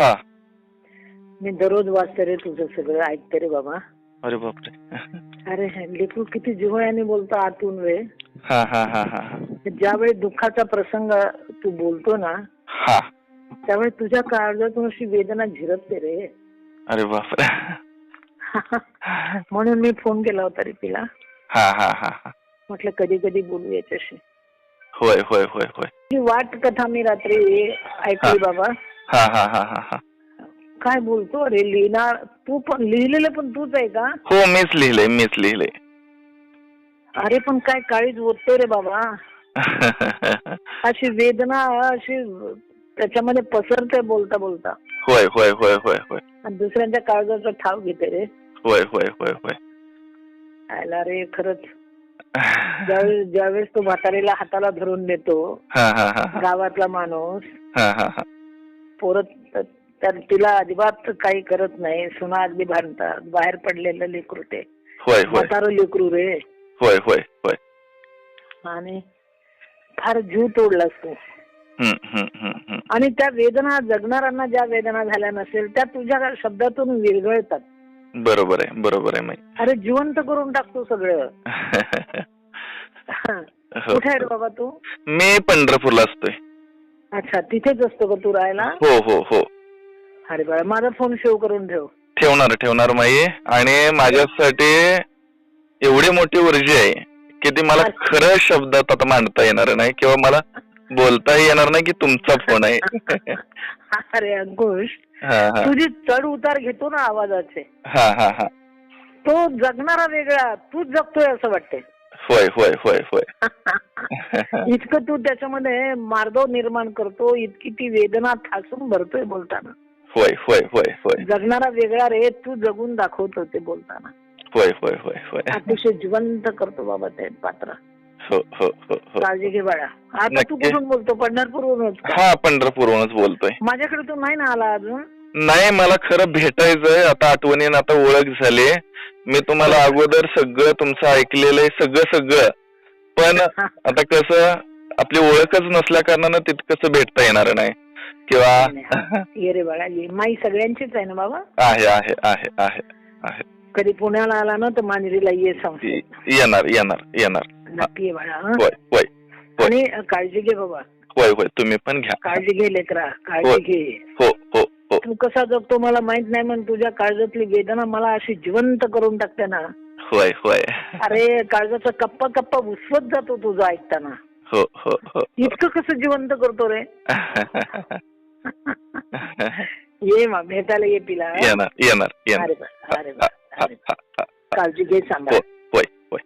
हा. मी दररोज वाचते रे, तुझं सगळं ऐकते रे बाबा. अरे बापरे. अरे लेकरू किती जिव्हाळ्याने बोलतो आतून रे. हा हा हा हा. ज्यावेळी दुःखाचा प्रसंग तू बोलतो ना, हा. त्यावेळी तुझ्या काळजातून अशी वेदना झिरपते रे. अरे बापरे. म्हणून मी फोन केला होता रे तिला. हा हा हा हा. म्हटलं कधी कधी बोलू याच्याशी. होय होय होय होय. ही वाट कथा मी रात्री ऐकली बाबा. हा हा हा हा हा. काय बोलतो रे, लिहिणार तू पण, लिहिलेलं पण तूच आहे का? हो, मीच लिहिले. अरे पण काय काळीज ओततोय रे बाबा. अशी वेदना अशी त्याच्यामध्ये पसरते बोलता बोलता. होय होय होय होय होय. आणि दुसऱ्यांच्या काळजाचा ठाव घेते रे. होय होय होय होय. आयला रे खरंच. ज्यावेळेस तो म्हातारीला हाताला धरून देतो गावातला माणूस, पोरत तिला अजिबात काही करत नाही, सुना अगदी भांडतात, बाहेर पडलेलं लेकरू ते, म्हातारं लेकरू रे. होय होय होय. आणि फार जीव तोडलास तू. आणि त्या वेदना जगणाऱ्यांना ज्या वेदना झाल्या नसेल त्या तुझ्या शब्दातून विरघळतात. बरोबर आहे बरोबर आहे. अरे जिवंत करून टाकतो सगळं. कुठे आहे रे बाबा तू? मी पंढरपूरला असतोय. अच्छा, तिथेच असतो का तू राहायला? हो हो हो. अरे बाळा, माझा फोन सेव्ह करून ठेव. ठेवणार माई. आणि माझ्यासाठी एवढी मोठी ऊर्जा आहे की ती मला खरं शब्दात आता मांडता येणार नाही किंवा मला बोलताही येणार नाही की तुमचा फोन आहे. अरे अंकुश, तुझी चढ उतार घेतो ना आवाजाचे, तो जगणारा वेगळा, तूच जगतोय असं वाटतंय. होय होय होय होय. इतकं तू त्याच्यामध्ये मार्दव निर्माण करतो, इतकी ती वेदना ठासून भरतोय बोलताना. होय होय होय होय. जगणारा वेगळा रे, तू जगून दाखवतो ते बोलताना. होय होय होय होय. अतिशय जिवंत करतो बाबा ते पात्र. हो हो हो. काळजी घे बाळा. आता तू कुठून बोलतो? पंढरपूरवरूनच? हा, पंढरपूरवरूनच बोलतोय. माझ्याकडे तू नाही ना आला अजून? नाही, मला खरं भेटायचंय. आता आठवणीनं आता ओळख झाली. मी तुम्हाला अगोदर सगळं तुमचं ऐकलेलं आहे, सगळं. पण आता कसं आपली ओळखच नसल्या कारणानं तितकंच भेटता येणार नाही किंवा. ये रे बाळा ये. माई सगळ्यांचीच आहे ना बाबा? आहे आहे आहे आहे आहे. कधी पुण्याला आला ना तर मांजरीला ये सांगतो. येणार नक्की ये बाळा. होय होय. आणि काळजी घे बाबा. होय होय, तुम्ही पण घ्या. काळजी घे लेकरा, काळजी घे. हो हो हो. तू कसा जगतो मला माहित नाही, पण तुझ्या काळजातली वेदना मला अशी जिवंत करून टाकते ना. होय होय. अरे काळजाचा कप्पा उसवत जातो तुझं ऐकताना. हो हो हो. इतकं कसं जिवंत करतो रे. ये मा भेटायला ये तिला. येणार. अरे बा, काळजी घे, सांभाळ. होय होय.